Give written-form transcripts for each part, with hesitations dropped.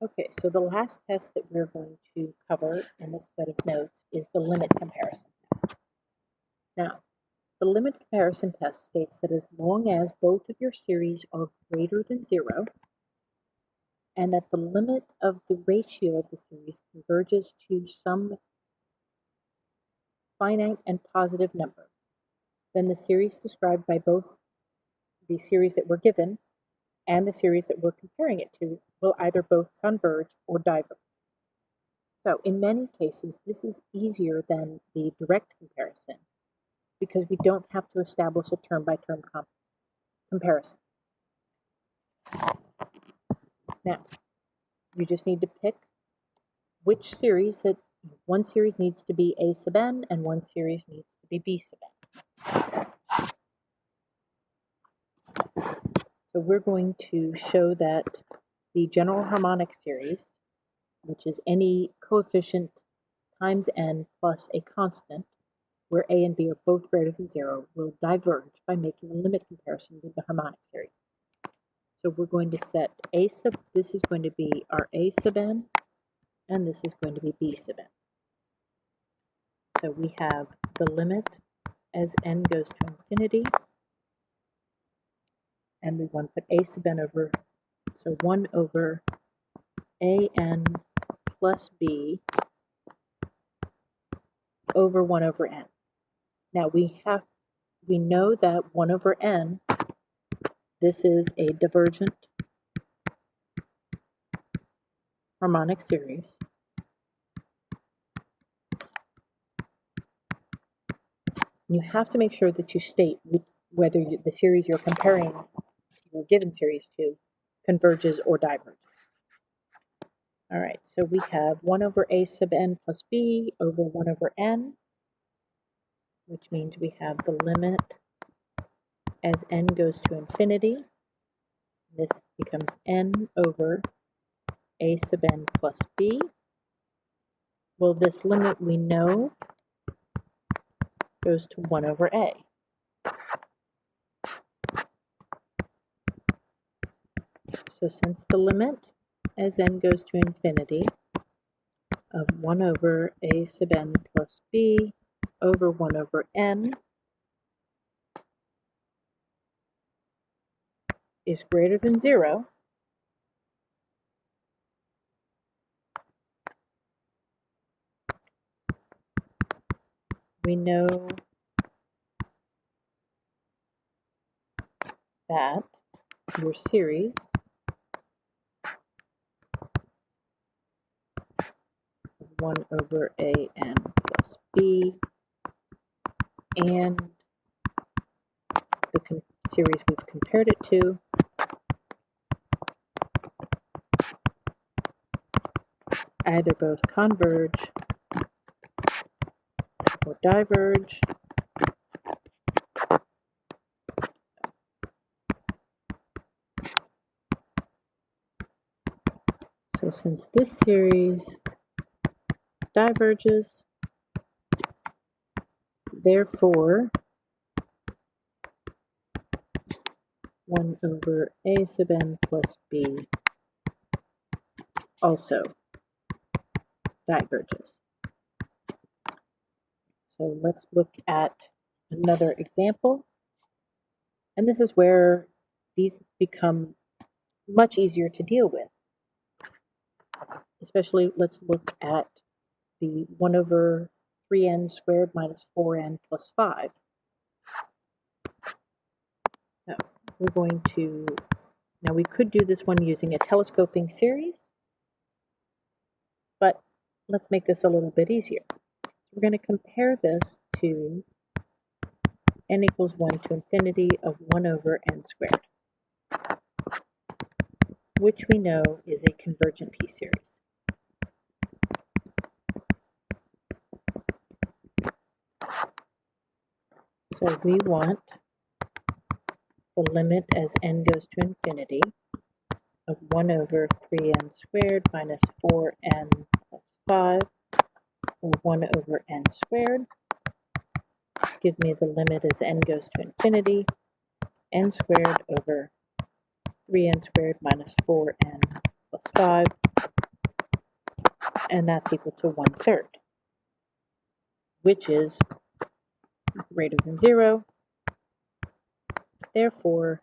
Okay, so the last test that we're going to cover in this set of notes is the limit comparison test. Now, the limit comparison test states that as long as both of your series are greater than 0, and that the limit of the ratio of the series converges to some finite and positive number, then the series described by both the series that we're given and the series that we're comparing it to will either both converge or diverge. So in many cases, this is easier than the direct comparison because we don't have to establish a term-by-term comparison. Now, you just need to pick which series that one series needs to be A sub n and one series needs to be B sub n. So we're going to show that the general harmonic series, which is any coefficient times n plus a constant, where a and b are both greater than 0, will diverge by making a limit comparison with the harmonic series. So we're going to set a sub, this is going to be our a sub n, and this is going to be b sub n. So we have the limit as n goes to infinity, and we want to put a sub n over, so 1 over a n plus b over 1 over n. Now we know that 1 over n, this is a divergent harmonic series. You have to make sure that you state whether the series you're comparing your given series to converges or diverges. All right, so we have 1 over a sub n plus b over 1 over n, which means we have the limit as n goes to infinity. This becomes n over a sub n plus b. Well, this limit we know goes to 1 over a. So since the limit as n goes to infinity of 1 over a sub n plus b over 1 over n is greater than 0, we know that your series of 1 over a n plus b and the series we've compared it to either both converge or diverge. So since this series diverges, therefore 1 over a sub n plus b also diverges. So let's look at another example. And this is where these become much easier to deal with. Especially, let's look at the 1 over 3n squared minus 4n plus 5. So we're going to, now we could do this one using a telescoping series, but let's make this a little bit easier. We're going to compare this to n equals 1 to infinity of 1 over n squared, which we know is a convergent p-series. So we want the limit as n goes to infinity of 1 over 3n squared minus 4n plus 5 or 1 over n squared. Give me the limit as n goes to infinity, n squared over 3n squared minus 4n plus 5 and that's equal to 1/3, which is greater than 0. Therefore,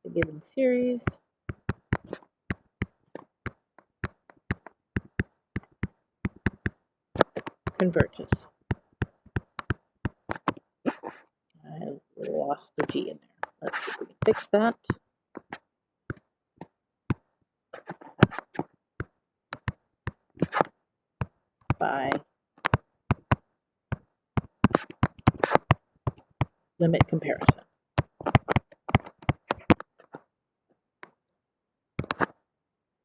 the given series converges. I lost the G in there. Let's see if we can fix that. By limit comparison. All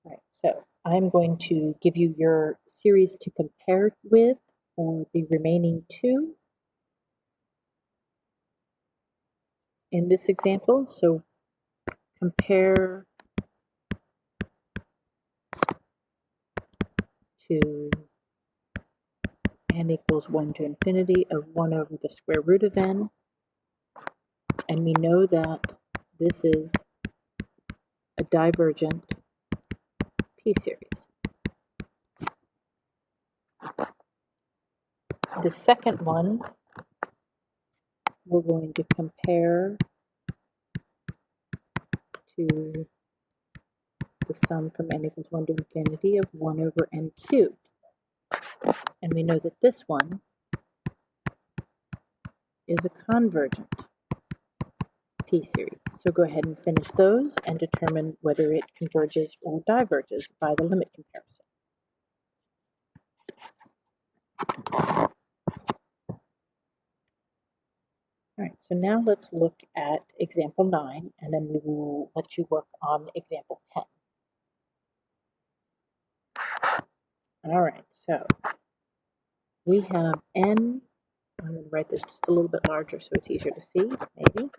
right, so I'm going to give you your series to compare with for the remaining two in this example. So compare to n equals 1 to infinity of 1 over the square root of n. And we know that this is a divergent p-series. The second one, we're going to compare to the sum from n equals 1 to infinity of 1 over n cubed. And we know that this one is a convergent p-series. So go ahead and finish those and determine whether it converges or diverges by the limit comparison. All right, so now let's look at example 9, and then we will let you work on example 10. All right, so we have n. I'm going to write this just a little bit larger so it's easier to see, maybe.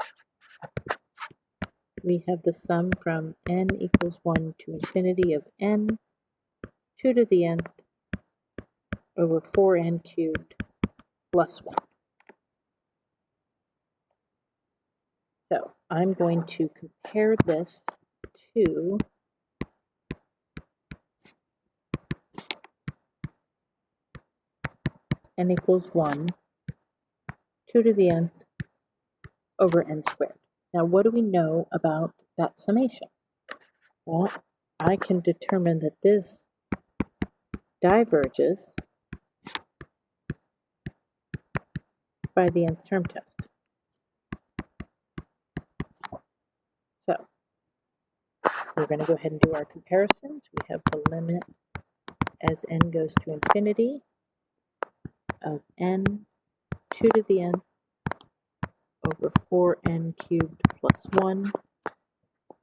We have the sum from n equals 1 to infinity of n 2 to the nth over 4n cubed plus 1. So I'm going to compare this to n equals 1, 2 to the nth over n squared. Now, what do we know about that summation? Well, I can determine that this diverges by the nth term test. So we're going to go ahead and do our comparisons. We have the limit as n goes to infinity of n 2 to the nth over 4n cubed plus 1.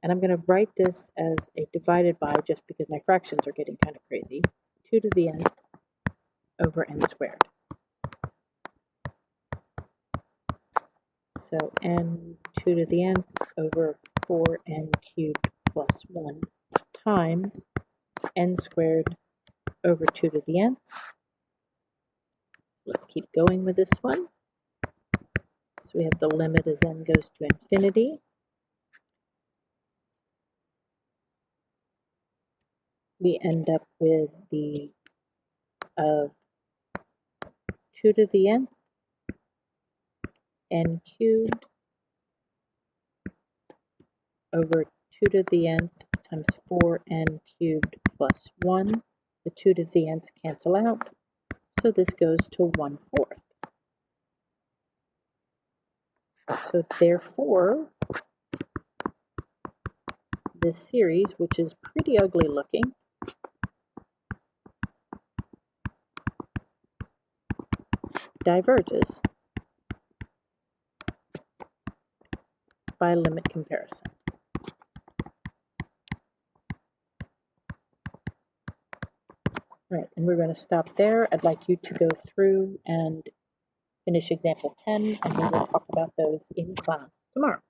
And I'm going to write this as a divided by just because my fractions are getting kind of crazy. 2 to the nth over n squared. So n 2 to the nth over 4n cubed plus 1 times n squared over 2 to the nth. Let's keep going with this one. So we have the limit as n goes to infinity. We end up with the 2 to the nth n cubed over 2 to the nth times 4n cubed plus 1. The 2 to the nth cancel out, so this goes to 1/4. So therefore, this series, which is pretty ugly looking, diverges by limit comparison. Right, and we're going to stop there. I'd like you to go through and finish example 10, and we will talk about those in class tomorrow.